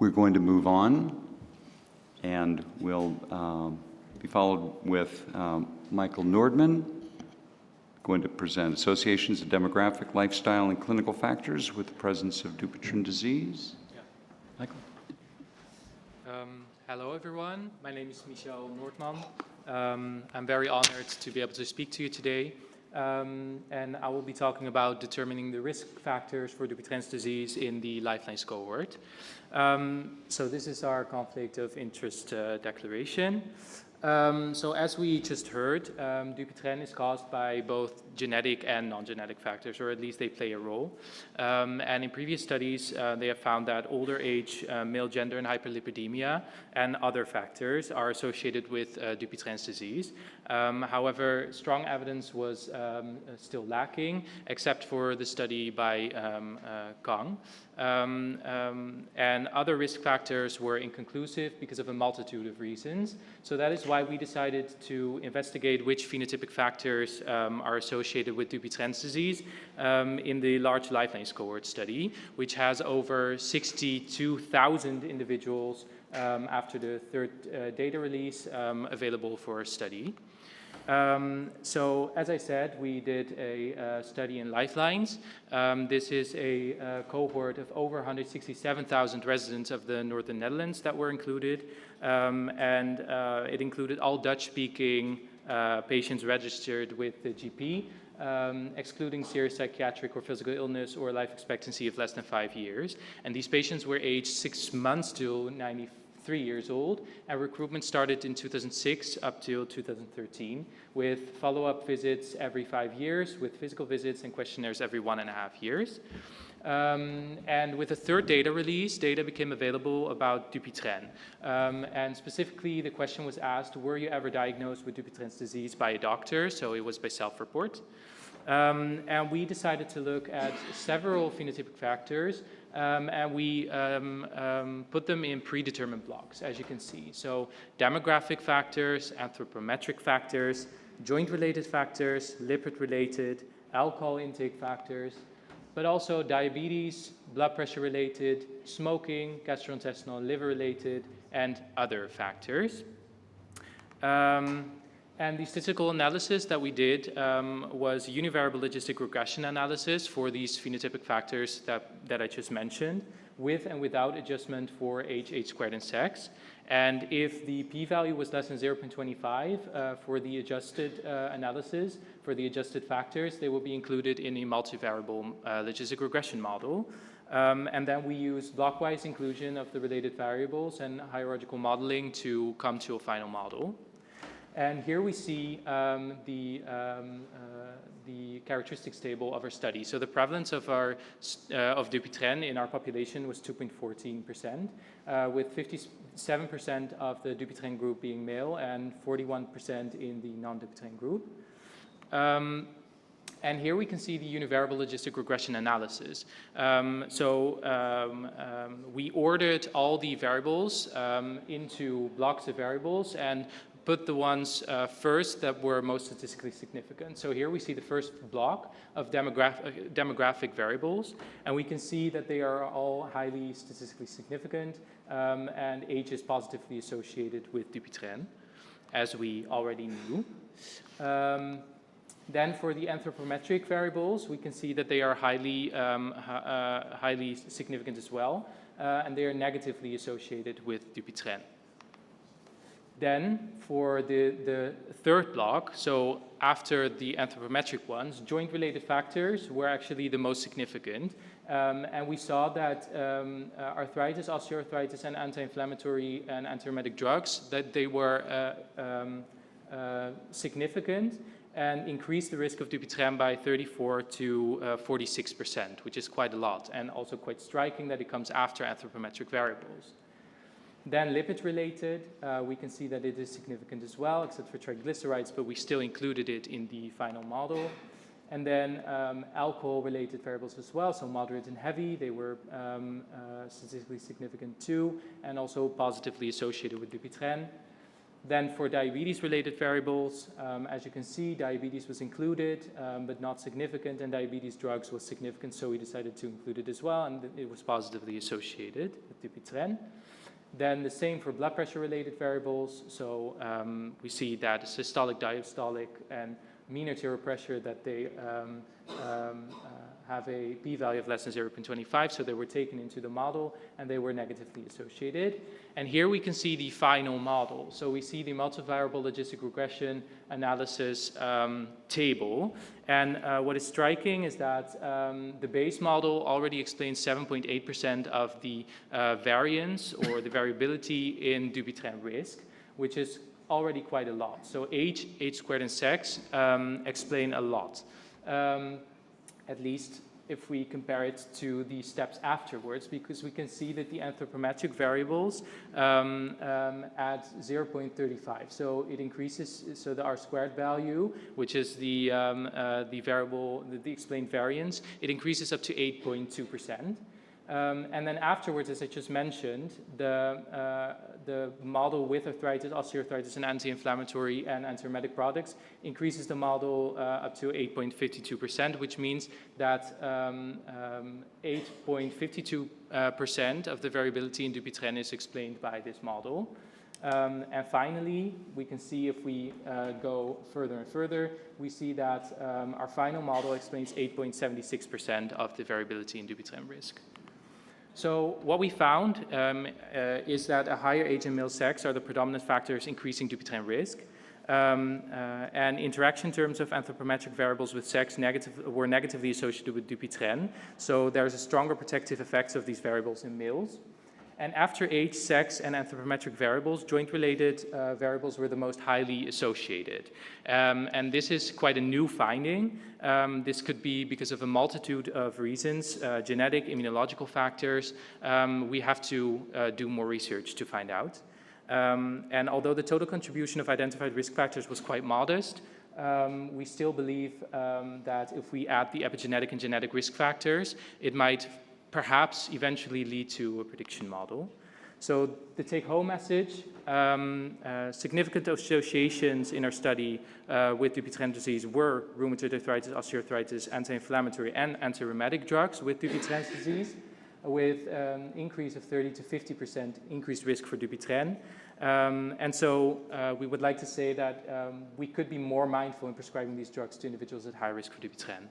We're going to move on, and we'll be followed with Michel Noordman, going to present Associations of Demographic, Lifestyle, and Clinical Factors with the Presence of Dupuytren disease. Yeah. Michel. Hello, everyone. My name is Michel Noordman. I'm very honored to be able to speak to you today. And I will be talking about determining the risk factors for Dupuytren's disease in the Lifelines cohort. So this is our conflict of interest declaration. So as we just heard, Dupuytren is caused by both genetic and non-genetic factors, or at least they play a role. And in previous studies, they have found that older age, male gender, and hyperlipidemia and other factors are associated with Dupuytren's disease. However, strong evidence was still lacking, except for the study by Kang. And other risk factors were inconclusive because of a multitude of reasons. So that is why we decided to investigate which phenotypic factors are associated with Dupuytren's disease in the large Lifelines Cohort Study, which has over 62,000 individuals after the third data release available for study. So as I said, we did a study in Lifelines. This is a cohort of over 167,000 residents of the Northern Netherlands that were included. And it included all Dutch-speaking patients registered with the GP, excluding serious psychiatric or physical illness or life expectancy of less than 5 years. And these patients were aged 6 months to 93 years old, and recruitment started in 2006 up till 2013, with follow-up visits every 5 years, with physical visits and questionnaires every 1.5 years. And with the third data release, data became available about Dupuytren. And specifically, the question was asked, were you ever diagnosed with Dupuytren's disease by a doctor? So it was by self-report. And we decided to look at several phenotypic factors, and we put them in predetermined blocks, as you can see. So demographic factors, anthropometric factors, joint-related factors, lipid-related, alcohol intake factors, but also diabetes, blood pressure-related, smoking, gastrointestinal and liver-related, and other factors. And the statistical analysis that we did was univariable logistic regression analysis for these phenotypic factors that I just mentioned, with and without adjustment for age squared, and sex. And if the p-value was less than 0.25 for the adjusted analysis, for the adjusted factors, they will be included in a multivariable logistic regression model. And then we use blockwise inclusion of the related variables and hierarchical modeling to come to a final model. And here we see the characteristics table of our study. So the prevalence of Dupuytren in our population was 2.14%, with 57% of the Dupuytren group being male and 41% in the non-Dupuytren group. And here we can see the univariable logistic regression analysis. We ordered all the variables into blocks of variables and put the ones first that were most statistically significant. So here we see the first block of demographic variables, and we can see that they are all highly statistically significant, and age is positively associated with Dupuytren, as we already knew. Then for the anthropometric variables, we can see that they are highly significant as well, and they are negatively associated with Dupuytren. Then for the third block, so after the anthropometric ones, joint-related factors were actually the most significant. And we saw that arthritis, osteoarthritis, and anti-inflammatory and antiemetic drugs, that they were significant and increased the risk of Dupuytren by 34 to 46%, which is quite a lot, and also quite striking that it comes after anthropometric variables. Then lipid-related, we can see that it is significant as well, except for triglycerides, but we still included it in the final model. And then alcohol-related variables as well, so moderate and heavy, they were statistically significant too, and also positively associated with Dupuytren. Then for diabetes-related variables, as you can see, diabetes was included, but not significant, and diabetes drugs was significant, so we decided to include it as well, and it was positively associated with Dupuytren. Then the same for blood pressure-related variables, so we see that systolic, diastolic, and mean arterial pressure, that they have a p-value of less than 0.25, so they were taken into the model and they were negatively associated. And here we can see the final model. So we see the multivariable logistic regression analysis table. And what is striking is that the base model already explains 7.8% of the variance or the variability in Dupuytren risk, which is already quite a lot. So age squared, and sex explain a lot. At least if we compare it to the steps afterwards, because we can see that the anthropometric variables at 0.35. So it increases, so the R-squared value, which is the variable, the explained variance, it increases up to 8.2%. And then afterwards, as I just mentioned, the model with arthritis, osteoarthritis, and anti-inflammatory and antiemetic products increases the model up to 8.52%, which means that 8.52% of the variability in Dupuytren is explained by this model. And finally, we can see if we go further and further, we see that our final model explains 8.76% of the variability in Dupuytren risk. So what we found is that a higher age and male sex are the predominant factors increasing Dupuytren risk. And interaction terms of anthropometric variables with sex were negatively associated with Dupuytren. So there's a stronger protective effects of these variables in males. And after age, sex, and anthropometric variables, joint-related variables were the most highly associated. And this is quite a new finding. This could be because of a multitude of reasons, genetic, immunological factors. We have to do more research to find out. And although the total contribution of identified risk factors was quite modest, we still believe that if we add the epigenetic and genetic risk factors, it might perhaps eventually lead to a prediction model. So the take-home message, significant associations in our study with Dupuytren disease were rheumatoid arthritis, osteoarthritis, anti-inflammatory, and anti-rheumatic drugs with Dupuytren disease, with increase of 30 to 50% increased risk for Dupuytren. And so we would like to say that we could be more mindful in prescribing these drugs to individuals at high risk for Dupuytren.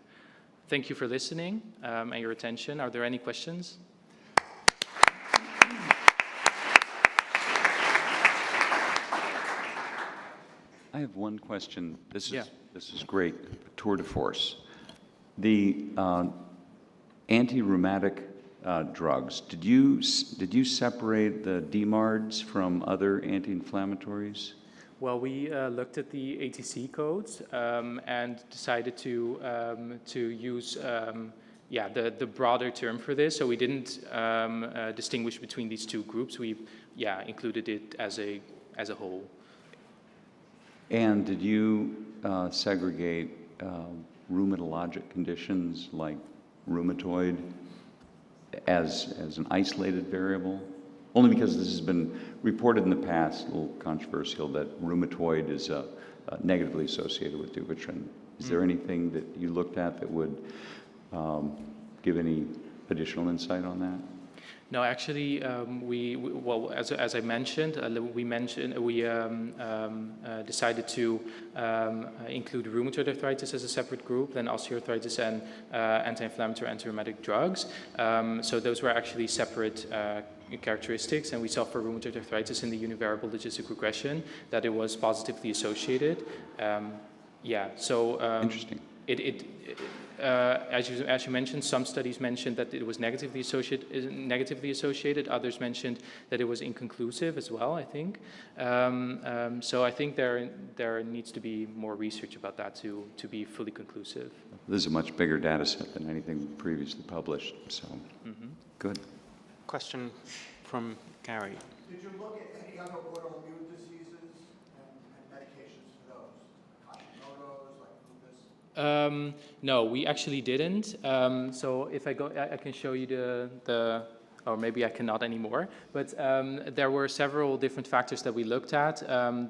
Thank you for listening and your attention. Are there any questions? I have one question. This is great. Tour de force. The anti-rheumatic drugs. Did you separate the DMARDs from other anti-inflammatories? Well, we looked at the ATC codes and decided to use the broader term for this. So we didn't distinguish between these two groups. We included it as a whole. And did you segregate rheumatologic conditions like rheumatoid as an isolated variable? Only because this has been reported in the past, a little controversial, that rheumatoid is negatively associated with Dupuytren. Is there anything that you looked at that would give any additional insight on that? No, actually, as I mentioned, we decided to include rheumatoid arthritis as a separate group, then osteoarthritis and anti-inflammatory, anti-rheumatic drugs. So those were actually separate characteristics, and we saw for rheumatoid arthritis in the univariable logistic regression that it was positively associated. Interesting. As you mentioned, some studies mentioned that it was negatively associated. Others mentioned that it was inconclusive as well, I think. So I think there needs to be more research about that to be fully conclusive. This is a much bigger data set than anything previously published, so good. Question from Gary. Did you look at any other autoimmune diseases and medications for those? Hashimoto's, like lupus? No, we actually didn't. So if I go, I can show you the or maybe I cannot anymore, but there were several different factors that we looked at.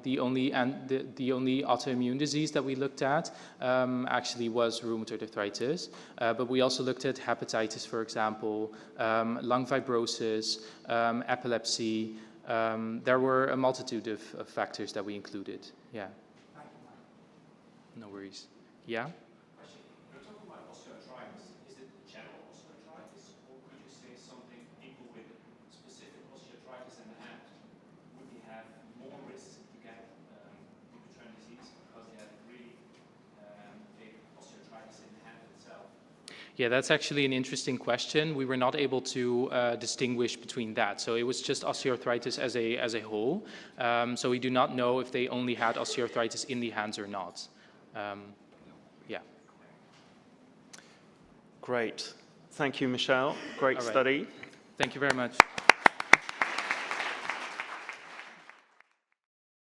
The only autoimmune disease that we looked at actually was rheumatoid arthritis, but we also looked at hepatitis, for example, lung fibrosis, epilepsy. There were a multitude of factors that we included. Yeah. No worries. Yeah? You're talking about osteoarthritis. Is it general osteoarthritis, or could you say something people with specific osteoarthritis in the hand? Would they have more risk to get Dupuytren disease because they have really big osteoarthritis in the hand itself? Yeah, that's actually an interesting question. We were not able to distinguish between that. So it was just osteoarthritis as a whole. So we do not know if they only had osteoarthritis in the hands or not. Yeah. Great. Thank you, Michel. Great All right. study. Thank you very much.